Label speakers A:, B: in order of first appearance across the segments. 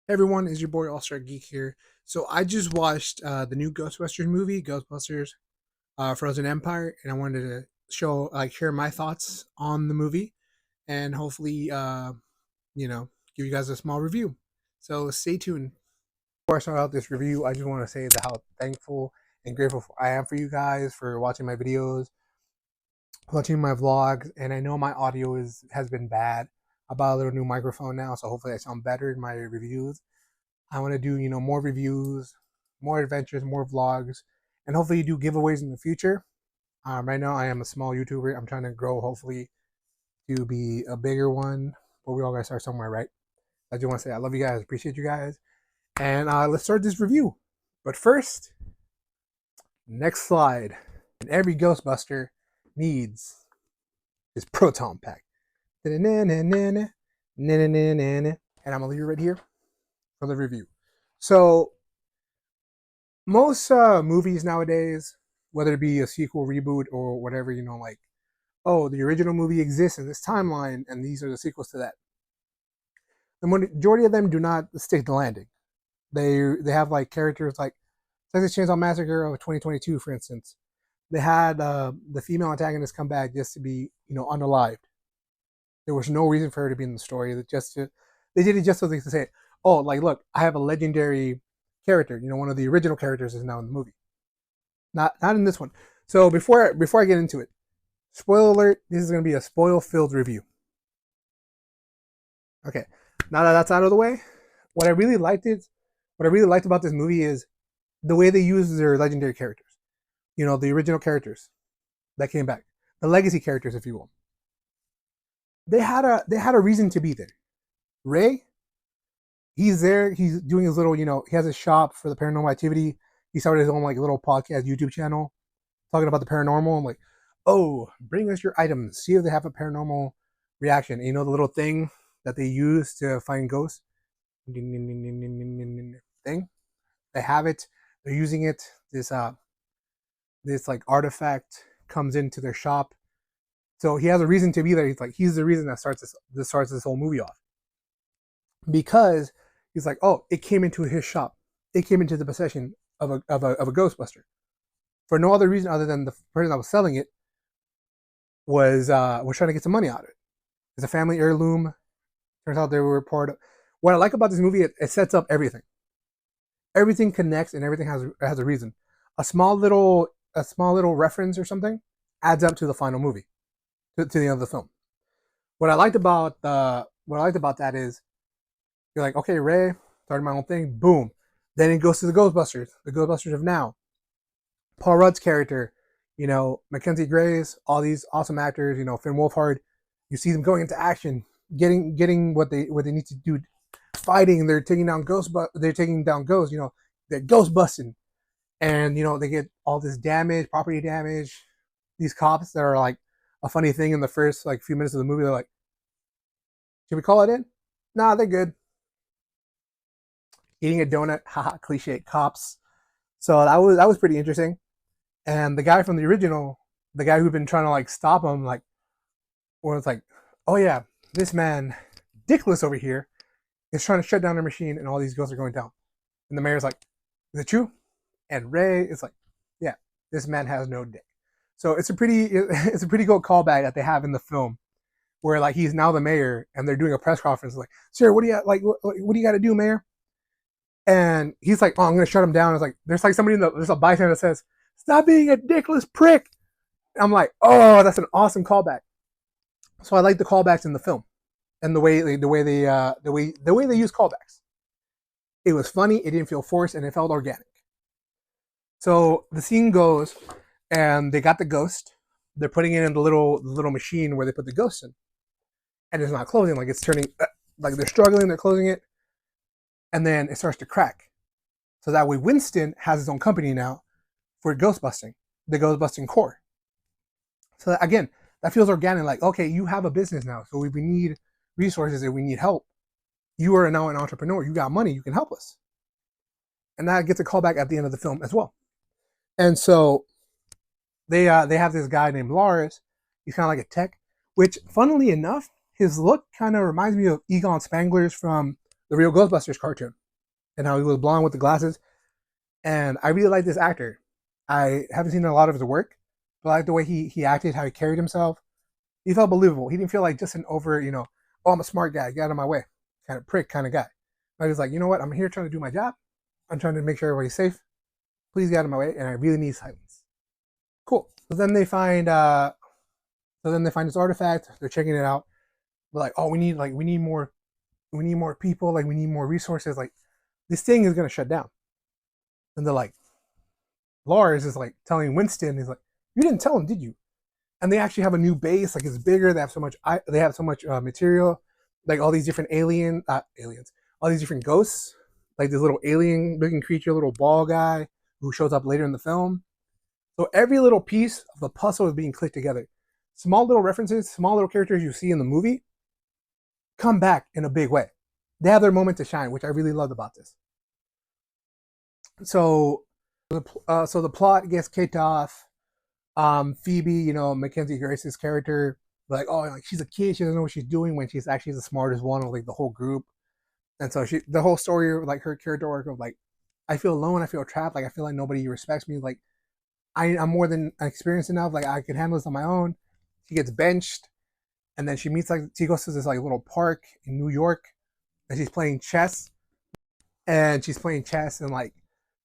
A: Hey everyone, is your boy all-star geek here. So I just watched the new Ghostbusters movie, Ghostbusters Frozen Empire, and I wanted to share my thoughts on the movie and hopefully give you guys a small review. So stay tuned. Before I start out this review, I just want to say how thankful and grateful I am for you guys for watching my videos, watching my vlogs, and I know my audio has been bad. I bought a little new microphone now, so hopefully I sound better in my reviews. I want to do, more reviews, more adventures, more vlogs, and hopefully do giveaways in the future. Right now, I am a small YouTuber. I'm trying to grow, hopefully, to be a bigger one. But we all got to start somewhere, right? I just want to say I love you guys, appreciate you guys. And let's start this review. But first, next slide. And every Ghostbuster needs his proton pack. And I'm going to leave it right here for the review. So, most movies nowadays, whether it be a sequel, reboot, or whatever, oh, the original movie exists in this timeline, and these are the sequels to that. The majority of them do not stick the landing. They have like characters like Texas Chainsaw Massacre of 2022, for instance. They had the female antagonist come back just to be, unalived. There was no reason for her to be in the story. They did it just so they could say, oh, like look, I have a legendary character. One of the original characters is now in the movie. Not in this one. So before I get into it, spoiler alert, this is going to be a spoil-filled review. Okay, now that that's out of the way, what I really liked about this movie is the way they use their legendary characters. The original characters that came back, the legacy characters, if you will. They had a reason to be there. Ray, he's there. He's doing his little, he has a shop for the paranormal activity. He started his own like little podcast YouTube channel talking about the paranormal. I'm like, oh, bring us your items. See if they have a paranormal reaction. And the little thing that they use to find ghosts thing. They have it. They're using it. This like artifact comes into their shop. So he has a reason to be there. He's the reason that starts this whole movie off. Because he's like, oh, it came into his shop. It came into the possession of a Ghostbuster for no other reason other than the person that was selling it was trying to get some money out of it. It's a family heirloom. Turns out they were part of. What I like about this movie, it sets up everything. Everything connects and everything has a reason. A small little reference or something adds up to the final movie, to the end of the film. What I liked about that is you're like, okay, Ray, started my own thing, boom. Then it goes to the Ghostbusters of now. Paul Rudd's character, Mackenzie Grace, all these awesome actors, Finn Wolfhard. You see them going into action, getting what they need to do, fighting. They're taking down ghosts. They're ghost busting, and they get all this damage, property damage. These cops that are like a funny thing in the first like few minutes of the movie. They're like, should we call it in? Nah, they're good. Eating a donut, haha, cliche cops. So that was pretty interesting. And the guy from the original, the guy who'd been trying to like stop him, like, was like, oh yeah, this man, Dickless over here, is trying to shut down their machine, and all these ghosts are going down. And the mayor's like, is it true? And Ray is like, yeah, this man has no dick. So it's a pretty cool callback that they have in the film, where like he's now the mayor, and they're doing a press conference like, sir, what do you got to do, mayor? And he's like, oh, I'm gonna shut him down. It's like there's like there's a bystander that says, stop being a dickless prick. I'm like, oh, that's an awesome callback. So I like the callbacks in the film, and the way they use callbacks. It was funny. It didn't feel forced, and it felt organic. So the scene goes, and they got the ghost. They're putting it in the little machine where they put the ghost in, and it's not closing. Like it's turning, like they're struggling. They're closing it, and then it starts to crack. So that way, Winston has his own company now for ghost busting, the ghost busting core. So again, that feels organic. Like, okay, you have a business now, so if we need resources, if we need help, you are now an entrepreneur. You got money, you can help us. And that gets a callback at the end of the film as well. And so they have this guy named Lars. He's kind of like a tech, which, funnily enough, his look kind of reminds me of Egon Spangler's from the real Ghostbusters cartoon, and how he was blonde with the glasses. And I really like this actor. I haven't seen a lot of his work, but I like the way he acted, how he carried himself. He felt believable. He didn't feel like just an over, oh, I'm a smart guy, get out of my way, kind of prick kind of guy. But he was like, you know what, I'm here trying to do my job. I'm trying to make sure everybody's safe. Please get out of my way, and I really need silence. Cool. So then they find this artifact. They're checking it out. They're like, oh, we need more people. Like we need more resources. Like this thing is gonna shut down. And they're like, Lars is like telling Winston, he's like, you didn't tell him, did you? And they actually have a new base. Like it's bigger. They have so much material. Like all these different aliens, all these different ghosts. Like this little alien-looking creature, little ball guy who shows up later in the film. So every little piece of the puzzle is being clicked together. Small little references, small little characters you see in the movie come back in a big way. They have their moment to shine, which I really loved about this. So, so the plot gets kicked off. Phoebe, Mackenzie Grace's character, like, oh, like she's a kid, she doesn't know what she's doing when she's actually the smartest one of like the whole group. And so the whole story, like her character arc of like, I feel alone, I feel trapped, like I feel like nobody respects me, like I'm more than experienced enough, like I can handle this on my own. She gets benched, and then she goes to this like little park in New York, and she's playing chess, and like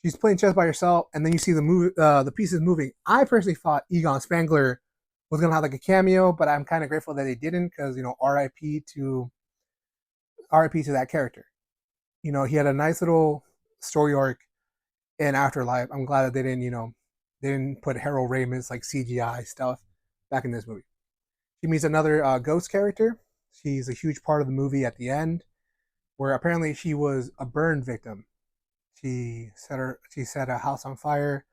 A: she's playing chess by herself, and then you see the pieces moving. I personally thought Egon Spangler was gonna have like a cameo, but I'm kind of grateful that they didn't, because R.I.P. to that character. He had a nice little story arc in Afterlife. I'm glad that they didn't put Harold Ramis like CGI stuff back in this movie. She meets another ghost character. She's a huge part of the movie at the end, where apparently she was a burn victim. She set a house on fire.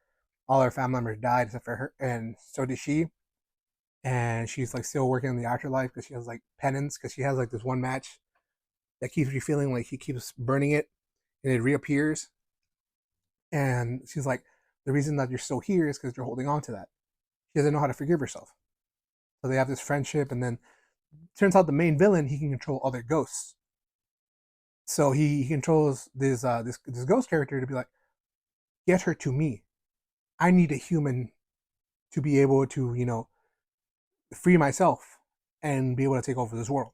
A: All her family members died except for her, and so did she. And she's like still working in the afterlife because she has like penance, because she has like this one match that keeps refilling, like he keeps burning it and it reappears. And she's like, the reason that you're still here is because you're holding on to that. She doesn't know how to forgive herself. So they have this friendship, and then turns out the main villain, he can control other ghosts. So he controls this ghost character to be like, get her to me. I need a human to be able to, free myself and be able to take over this world.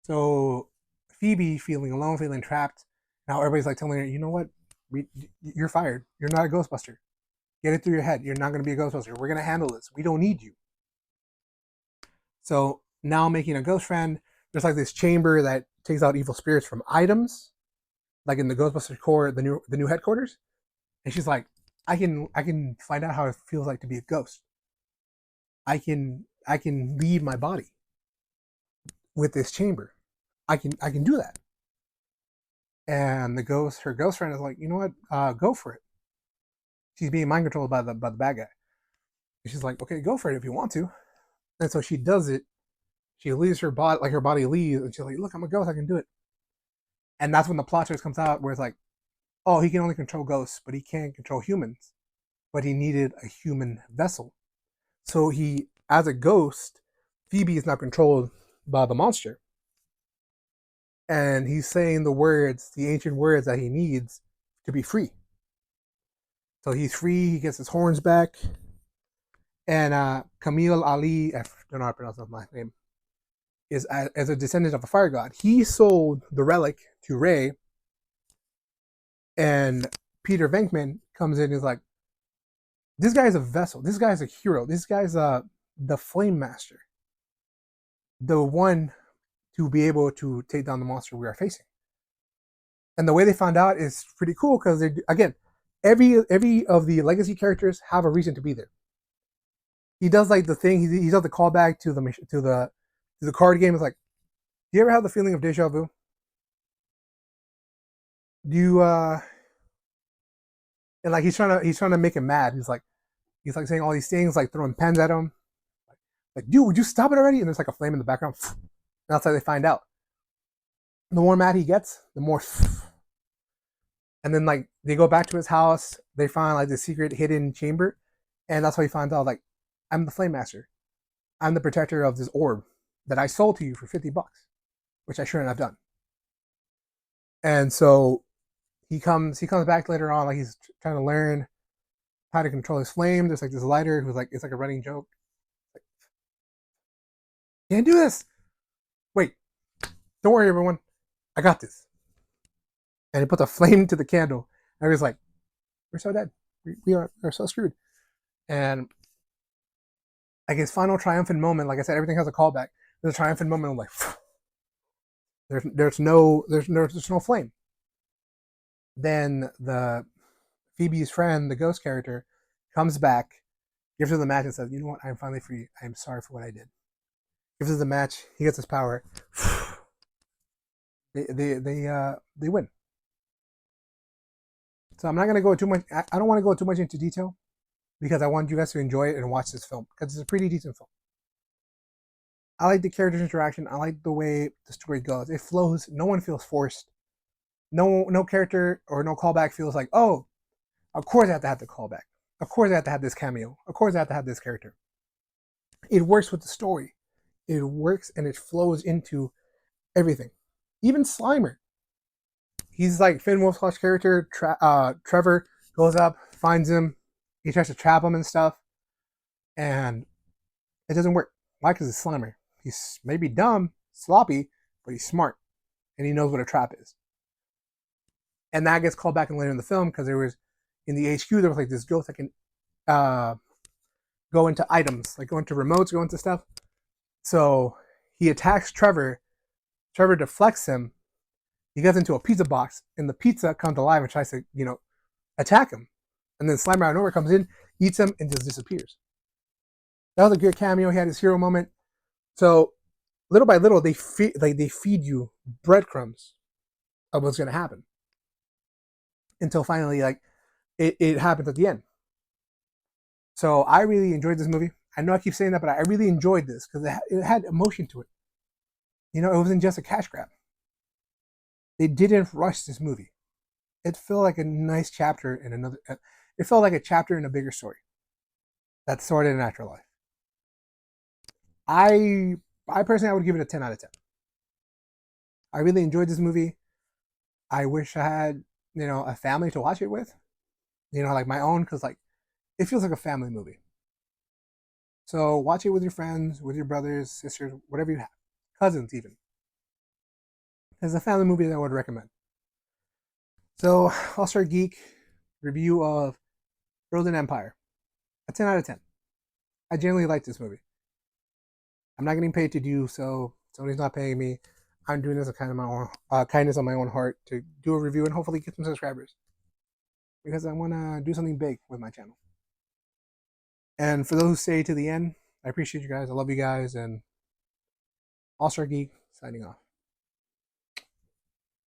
A: So Phoebe, feeling alone, feeling trapped, now everybody's like telling her, you know what? You're fired. You're not a Ghostbuster. Get it through your head. You're not going to be a Ghostbuster. We're going to handle this. We don't need you. So now making a ghost friend, there's like this chamber that takes out evil spirits from items, like in the Ghostbusters core, the new headquarters. And she's like, I can find out how it feels like to be a ghost. I can leave my body with this chamber. I can do that. And her ghost friend is like, you know what? Go for it. She's being mind controlled by the bad guy. And she's like, okay, go for it if you want to. And so she does it. She leaves her body, like her body leaves, and she's like, look, I'm a ghost, I can do it. And that's when the plot twist comes out, where it's like, oh, he can only control ghosts, but he can't control humans. But he needed a human vessel. So as a ghost, Phoebe is now controlled by the monster. And he's saying the ancient words that he needs to be free. So he's free, he gets his horns back. And Camille Ali, I don't know how to pronounce his last name, is as a descendant of a fire god. He sold the relic to Ray, and Peter Venkman comes in and is like, this guy's a vessel. This guy's a hero. This guy's the Flame Master. The one to be able to take down the monster we are facing. And the way they found out is pretty cool, because again, every of the legacy characters have a reason to be there. He does like the thing. He does the callback to the card game. It's like, do you ever have the feeling of deja vu? Do you and like he's trying to make him mad. He's like saying all these things, like throwing pens at him. Like, dude, would you stop it already? And there's like a flame in the background. And that's how they find out. The more mad he gets, the more. And then like they go back to his house. They find like the secret hidden chamber, and that's how he finds out, like, I'm the Flame Master. I'm the protector of this orb that I sold to you for $50, which I shouldn't have done. And so he comes back later on, like he's trying to learn how to control his flame. There's like this lighter who's like, it's like a running joke. Like, can't do this. Wait, don't worry, everyone. I got this. And he puts a flame to the candle. And he's like, we're so dead. We're so screwed. And like his final triumphant moment, like I said, everything has a callback. There's a triumphant moment of like, there's no flame. Then the Phoebe's friend, the ghost character, comes back, gives her the match, and says, "You know what? I'm finally free. I am sorry for what I did." Gives her the match. He gets his power. They win. So I'm not gonna go too much. I don't want to go too much into detail because I want you guys to enjoy it and watch this film because it's a pretty decent film. I like the characters' interaction. I like the way the story goes. It flows. No one feels forced. No character or no callback feels like, oh, of course I have to have the callback. Of course I have to have this cameo. Of course I have to have this character. It works with the story. It works and it flows into everything. Even Slimer. He's like Finn Wolfhard's character. Trevor goes up, finds him. He tries to trap him and stuff. And it doesn't work. Why? Because it's Slimer. He's maybe dumb, sloppy, but he's smart. And he knows what a trap is. And that gets called back in later in the film because there was, in the HQ, there was like this ghost that can uh, go into items, like go into remotes, go into stuff. So he attacks Trevor. Trevor deflects him. He gets into a pizza box, and the pizza comes alive and tries to, attack him. And then Slimer out of nowhere comes in, eats him, and just disappears. That was a good cameo. He had his hero moment. So little by little, they feed you breadcrumbs of what's going to happen until finally, like it happens at the end. So I really enjoyed this movie. I know I keep saying that, but I really enjoyed this because it had emotion to it. It wasn't just a cash grab. They didn't rush this movie. It felt like a nice chapter in another. It felt like a chapter in a bigger story that's sorted in afterlife. I I personally I would give it a 10 out of 10. I really enjoyed this movie. I wish I had a family to watch it with. Like my own, because like it feels like a family movie. So watch it with your friends, with your brothers, sisters, whatever you have, cousins even. It's a family movie that I would recommend. So all-star geek review of Frozen Empire, a 10 out of 10. I generally like this movie. I'm not getting paid to do so. Sony's not paying me. I'm doing this as kind of my own kindness on my own heart to do a review and hopefully get some subscribers because I want to do something big with my channel. And for those who stay to the end, I appreciate you guys. I love you guys. And All Star Geek signing off.